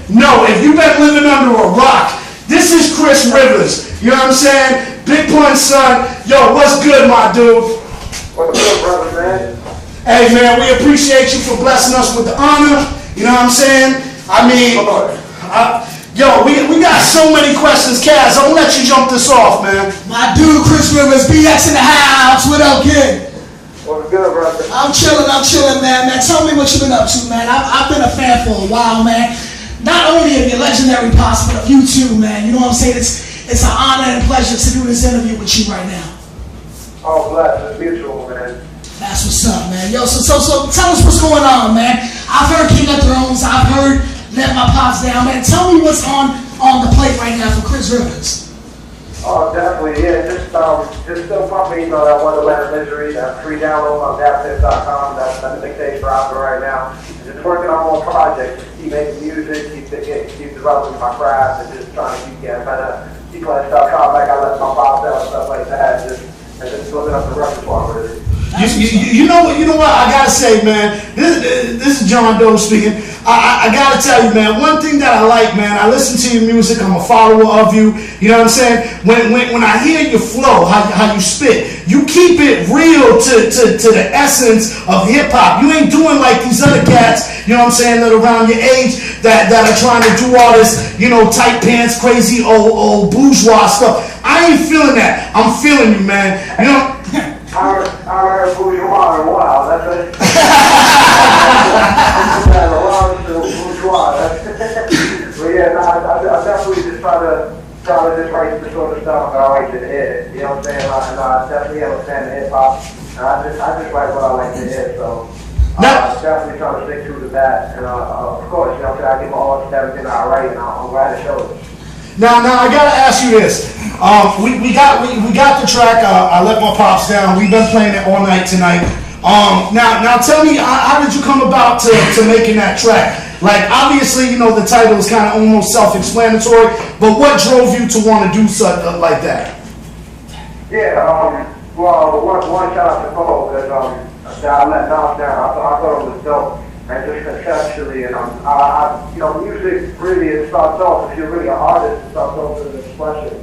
no, if you've been living under a rock, this is Chris Rivers. You know what I'm saying? Big Pun son. Yo, what's good, my dude? What's good, brother, man? Hey, man, we appreciate you for blessing us with the honor. You know what I'm saying? I mean, yo, we got so many questions. Kaz, I'm gonna let you jump this off, man. My dude, Chris Rivers, BX in the house. What up, kid? What's good, brother? I'm chilling, man. Tell me what you've been up to, man. I've been a fan for a while, man. Not only of your legendary pops, but of you too, man. You know what I'm saying? It's an honor and pleasure to do this interview with you right now. Oh, bless. It's mutual, man. That's what's up, man. Yo, so tell us what's going on, man. I've heard King of Thrones. I've heard Let My Pops Down, man. Tell me what's on the plate right now for Chris Rivers. Oh, definitely, yeah. Just still pumping, that One Atlanta Misery, that free download on DefJam.com. That's the mixtape for out there right now. Just working on more projects, just keep making music, keep developing my craft, and just trying to keep getting better, keep letting stuff come like I let my pops down and stuff like that. And just building up the repertoire with it. You know what? I gotta say, man. This is John Doe speaking. I gotta tell you, man. One thing that I like, man. I listen to your music. I'm a follower of you. You know what I'm saying? When I hear your flow, how you spit, you keep it real to the essence of hip hop. You ain't doing like these other cats. You know what I'm saying? That around your age that are trying to do all this, tight pants, crazy old bourgeois stuff. I ain't feeling that. I'm feeling you, man. You know. I heard bourgeois in a while. That's it. But yeah, I definitely just try to just write the sort of stuff that I like to hear. You know what I'm saying? And I definitely am a fan of hip hop. And I just write what I like to hear. So definitely trying to stick true to that. And of course, I give my all to everything I write, and I'm glad to show it. Now I gotta ask you this. We got the track. I Let My Pops Down. We've been playing it all night tonight. Now tell me, how did you come about to making that track? Like, obviously, the title is kind of almost self-explanatory, but what drove you to want to do something like that? Yeah, well, one shout out to Cole, because I Let Pops Down. I thought it was dope. And just conceptually, and music really, it starts off, if you're really an artist, it starts off with an expression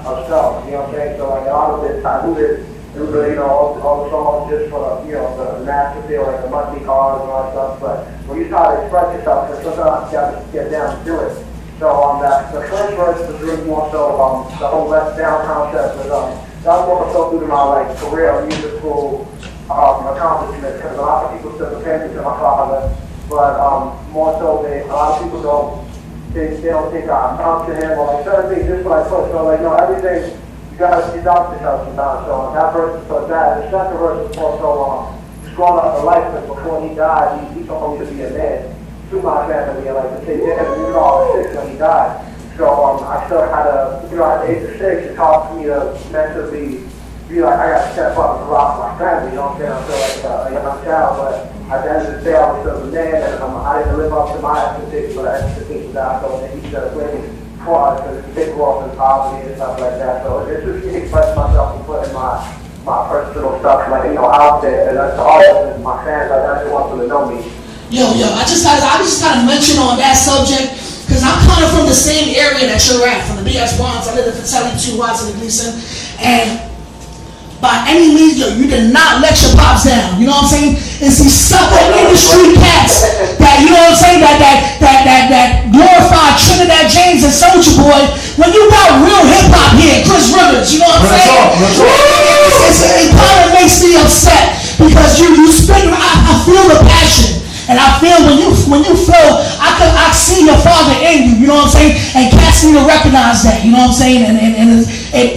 of self, you know what I'm saying? So like a lot of it, I do this, all the songs just for, the mass to feel like the monthly cars and all that stuff, but when you try to express yourself, sometimes you got to get down to do it. So the first verse was really more so, the whole Let Down concept was, that was more so through my career, musical, accomplishments, because a lot of people still compare me to my father, but more so a lot of people don't think I'm up to him or certain things just push. So everything you gotta doubt yourself sometimes. So that verse was that. The second verse was more so just growing up the life, because before he died, he told me to be a man to my family and to take care of me all at 6 when he died. So I still had at the age of 6, it taught me to mentally be like, I gotta step up and rock my family, you know what I'm saying? I feel like a young child, but at the end of the day, I was still a man, and I didn't live up to my expectations, but the expectations that I felt that he should have really fought, because it's big growth in poverty and stuff like that. So it's just me expressing myself and putting my personal stuff, out there, and that's the audience and my fans, that's the ones who know me. Yo, I just gotta mention on that subject, because I'm kind of from the same area that you're at, from the BS Bonds. I live in Fratelli, 2 Watts in Gleason, and by any means, you did not let your pops down. You know what I'm saying? It's these sucker industry cats that, you know what I'm saying, that glorify Trinidad James and Soulja Boy, when you got real hip hop here, Chris Rivers. You know what I'm saying? It kind of makes me upset, because you spit. I feel the passion. And I feel when you flow, I see your father in you, you know what I'm saying? And cats need to recognize that, you know what I'm saying? And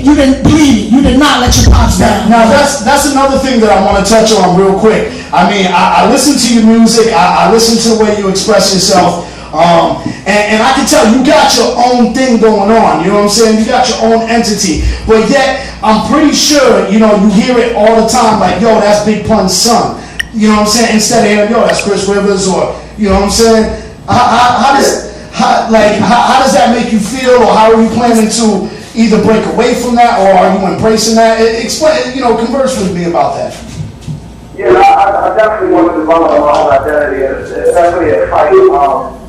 you didn't believe it. You did not let your pops down. Now that's another thing that I want to touch on real quick. I mean, I listen to your music, I listen to the way you express yourself. And I can tell you got your own thing going on, you know what I'm saying? You got your own entity, but yet I'm pretty sure, you hear it all the time, like, yo, that's Big Pun's son. You know what I'm saying? Instead of hearing, yo, that's Chris Rivers, or, you know what I'm saying? How does that make you feel, or how are you planning to either break away from that, or are you embracing that? Explain, converse with me about that. Yeah, I definitely want to develop my own identity, especially at fight.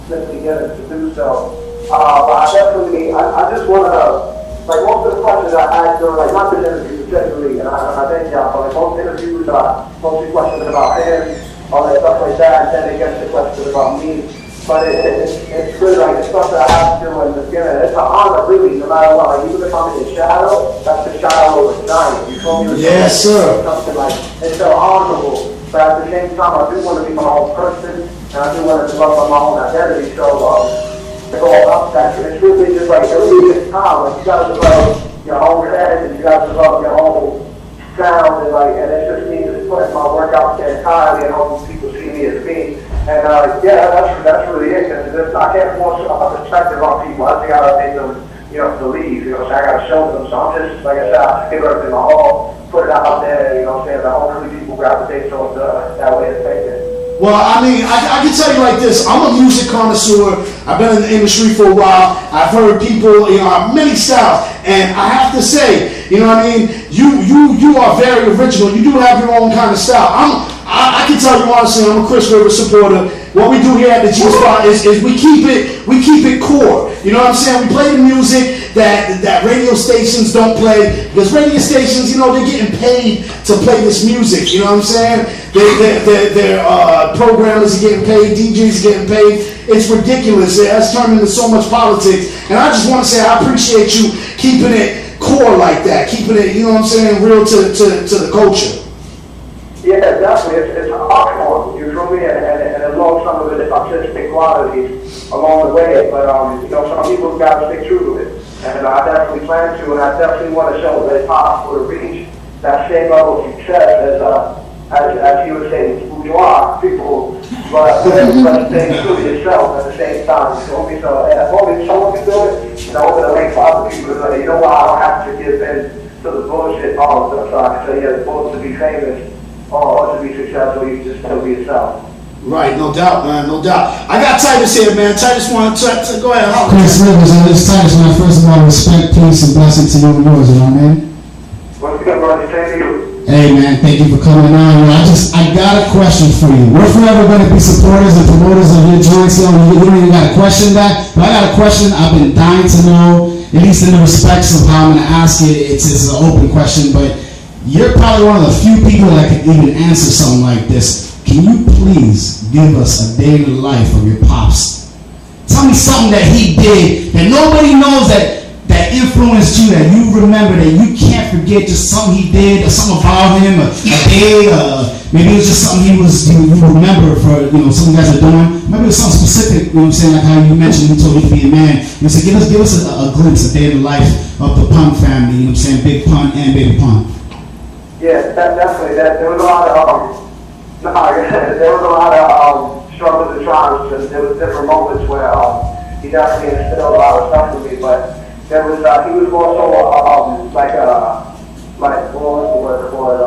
simply get it to do so. But I definitely, I just want to, like most of the questions I asked during, like not this interview particularly, and I thank y'all, but like most interviews are mostly questions about him, all that stuff like that, and then it gets to questions about me. But it's good, like it's stuff that I have to do in the beginning. It's an honor, really, no matter what. Like even if I'm in the shadow, that's the shadow of a giant. You told me yes, sir. Something like it's so honorable. But at the same time, I do want to be my own person, and I do want to develop my own identity. So to go up that, it's really just like it really takes time. Like you got to develop your own head, and you got to develop your own sound, and it's just me just putting my work out there entirely, and hoping people see me as me. And yeah, that's really it. Cause I can't force a perspective on people. I think I gotta make them, believe. So I gotta show them. So I'm just, like I said, I give everything my all, put it out there. That hopefully people gravitate towards that way of thinking. Well, I mean, I can tell you like this. I'm a music connoisseur. I've been in the industry for a while. I've heard people, many styles, and I have to say, you are very original. You do have your own kind of style. I can tell you honestly, I'm a Chris Rivers supporter. What we do here at the G Spot is we keep it core. You know what I'm saying? We play the music that radio stations don't play, because radio stations, they're getting paid to play this music. You know what I'm saying? Their programmers are getting paid, DJs are getting paid. It's ridiculous. It has turned into so much politics. And I just want to say I appreciate you keeping it core like that, keeping it, real to the culture. Yeah, definitely. It's an art form, you feel me? And along some of it, it's artistic qualities along the way. But, some people got to stick true to it. And I definitely plan to, and I definitely want to show that it's possible to reach that same level of success as you would say, bourgeois people, but staying true to yourself at the same time. So as long as someone can do it, open the link for other people to say, what, I don't have to give in to the bullshit all the time. So I can say, yeah, the bullshit to be famous, or to be successful, you just still be yourself. Right, no doubt, man, no doubt. I got Titus here, man. Titus wanted to go ahead. Chris Rivers, it's Titus, man. First of all, respect, peace, and blessing to you and yours, man? What's good, brother? Same to you. Hey, man, thank you for coming on. I got a question for you. We're forever going to be supporters and promoters of your joints. You don't even got to question that. But I got a question I've been dying to know, at least in the respects of how I'm going to ask it. It's an open question, but you're probably one of the few people that can even answer something like this. Can you please give us a day in the life of your pops? Tell me something that he did that nobody knows that influenced you, that you remember, that you can't forget, just something he did, or something about him, a day, maybe it was just something you remember for, something you guys are doing. Maybe it was something specific, like how you mentioned you told me to be a man. So give us a glimpse, a day in the life of the Pun family, Big Pun and Baby Pun. Yeah, definitely. There was a lot of, struggles and trials, and there was different moments where he definitely instilled a lot of stuff in me, but there was, he was more so, what was the word for it,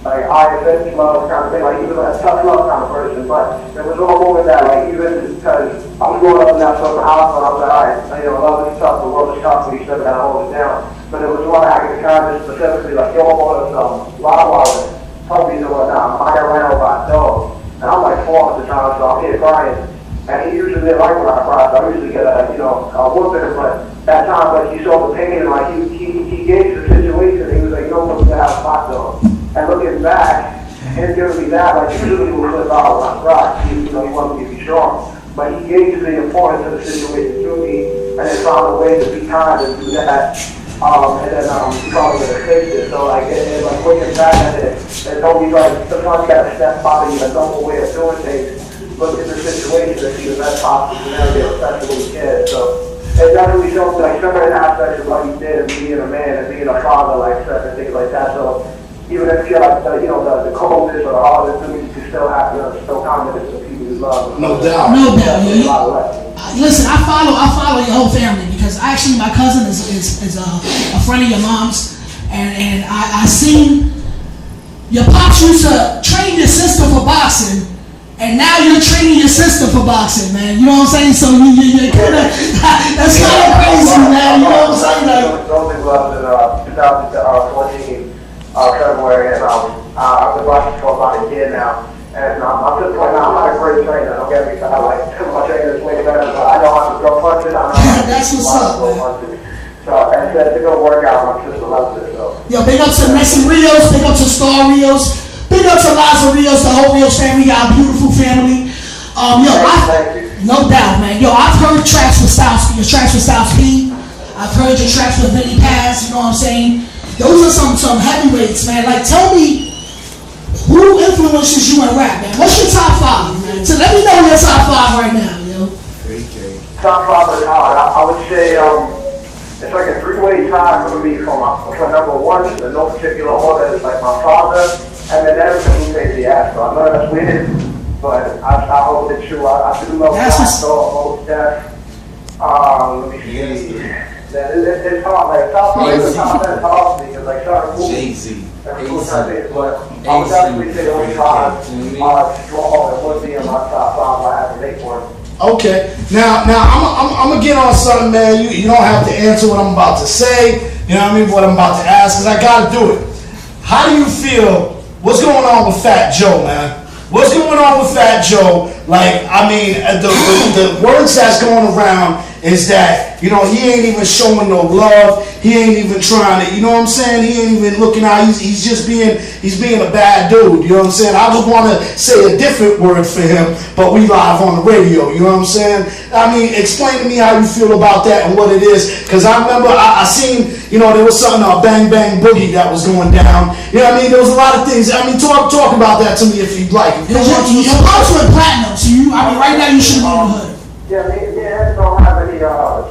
IFS love kind of thing, he was a tough love kind of person, but there was one moment that, even because I was growing up in that sort of house, and I was like, alright, love is tough, the world is tough, but you still gotta hold it down. But there was one act of kindness specifically, yo, I wanted some Rottweiler, puppies and whatnot, I got ran over by a dog, and I'm like 4 at the time, so I'm here crying. And he usually didn't like when I cried, so I usually get a whooping, but that time, he saw the pain, and he gauged the situation, and he was like, what, we gotta have a hot dog. And looking back, him giving me that, usually he would flip out when I cried, he wanted me to be strong. But he gauged the importance of the situation to me, and then found a way to be kind and do that. And then he probably gonna fix it. So looking back at it, there's always sometimes you gotta step out of your normal way of doing things. Look at the situation and see the best possible scenario, especially with kids. So it definitely shows certain aspects of what he did, and being a man and being a father, certain things like that. So even if you feel the coldest or the hardest thing, you can still have still confidence in people you love. No doubt. No doubt. Listen, I follow your whole family, because actually my cousin is a friend of your mom's, and I seen your pops used to train your sister for boxing, and now you're training your sister for boxing, man. You know what I'm saying? So you're kinda, that's kind of crazy, man. You know what I'm saying? Those gloves in 2014 February, and I've been boxing for about a year now. And I'm just pointing out, I'm not a great trainer. Don't get me started. Like, my trainer's way better, but I know how to throw punches. I know how to That's what's up, throw punches. So, and it's a good workout. My sister loves it. So. Yo, big up to Messi Rios, big up to Star Rios, big up to Laza Rios, the whole Rios family, our beautiful family. No doubt, man. Yo, I've heard tracks with Styles P. I've heard your tracks with Vinny Paz, you know what I'm saying? Those are some heavyweights, man. Like, tell me, who influences you in rap, man? What's your top 5, man? So let me know your top 5 right now, yo. Top 5 is hard. I would say, it's like a three-way tie for me for number 1 in no particular order. It's like my father, and then everything who takes the ass. So I know that's weird, but I hold it true. I do love Old Death. Let me see. It's hard. Like, top 5 is hard for me because, like, certain movies. Jay-Z. But I would definitely say those 5 are strong and would be in my top 5 I have to make one. Okay, now I'm gonna get on something, man. You don't have to answer what I'm about to say. You know what I mean? What I'm about to ask, because I gotta do it. How do you feel? What's going on with Fat Joe, man? What's going on with Fat Joe? Like, I mean, the words that's going around is that, you know, he ain't even showing no love. He ain't even trying to, you know what I'm saying? He ain't even looking out. He's just being a bad dude. You know what I'm saying? I just want to say a different word for him, but we live on the radio. You know what I'm saying? I mean, explain to me how you feel about that and what it is. Because I remember I seen, you know, there was something, Bang Bang Boogie that was going down. You know what I mean? There was a lot of things. I mean, talk about that to me if you'd like. Your pops went platinum, so right now you should be in the hood. Yeah, me and him don't have any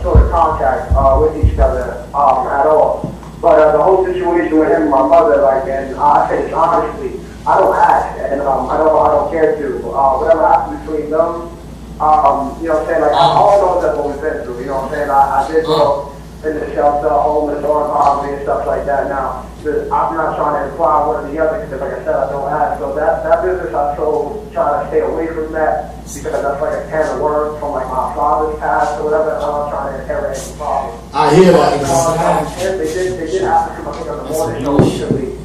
sort of contact with each other at all. But the whole situation with him and my mother, like, and I say this honestly, I don't ask, and I don't care to. Whatever happens between them, you know what I'm saying? Like, all knows that what we've been through. You know what I'm saying? I did go in the shelter, homeless, or poverty and stuff like that. Now, I'm not trying to imply one or the other because, like I said, I don't ask. So that business, I try to stay away from that because that's like a can of worms from like my father's past or whatever. And I'm not trying to inherit any problems. I hear that. They did ask him, I think, on the morning show recently,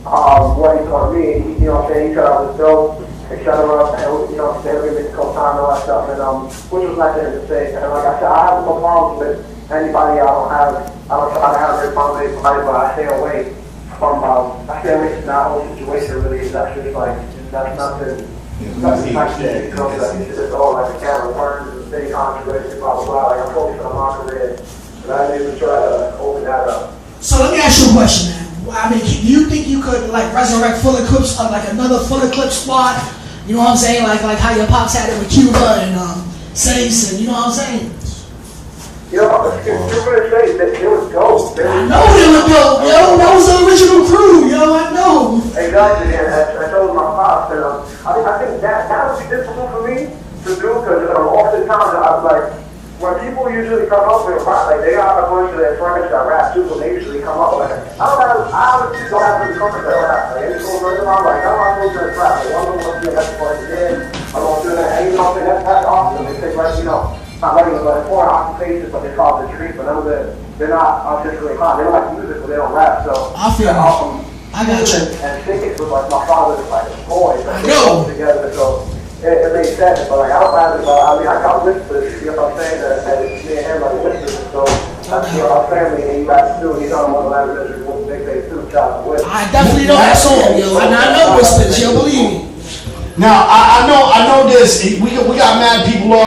what he told me. You know what I'm saying? He said I was dope, etc. And, you know, they were giving me the co-time and all that stuff, and which was nice of him to say. And like I said, I have no problems with anybody. I don't try to have their problems with anybody, but I stay away from that whole situation. Really, that's just like that's nothing. Nothing like that. You know, it's all like a can of worms and big controversy, blah blah blah. Like I'm focused on my career, and I didn't even try to open that up. So let me ask you a question, man. I mean, do you think you could like resurrect Full Eclipse, like another Full Eclipse squad? You know what I'm saying? Like how your pops had it with Cuba and Sace, and you know what I'm saying? You know, you're gonna say that it was dope. I know it was dope, yo. That was the original crew, yo. I know. Exactly, and I told my pops, and I think that would be difficult for me to do because oftentimes I was like, when people usually come up with rap, like they got a bunch of their friends that rap too, so they usually come up with like, I obviously don't have any comfort that rap. Like any school person, I'm like, I'm not going to rap. Like one of them wants to be a best part of the day. I don't do that. And you know, that's awesome. They think like, you know, not letting them like foreign occupations, but they call it the street, but none of it, they're not artistically inclined. They don't like music, but they don't rap. So I feel I got you. And singing was like my father's like a boy. I know. Together, so it made sense. But like I don't have it. I mean, I got whispers. You know what I'm saying? That it's me and him like whispers. So that's our family, and you guys too. He's on one of the languages with Big Bay too. I definitely know that song, yo, and I know whispers, yo. Believe me. Now I know this. We got mad people.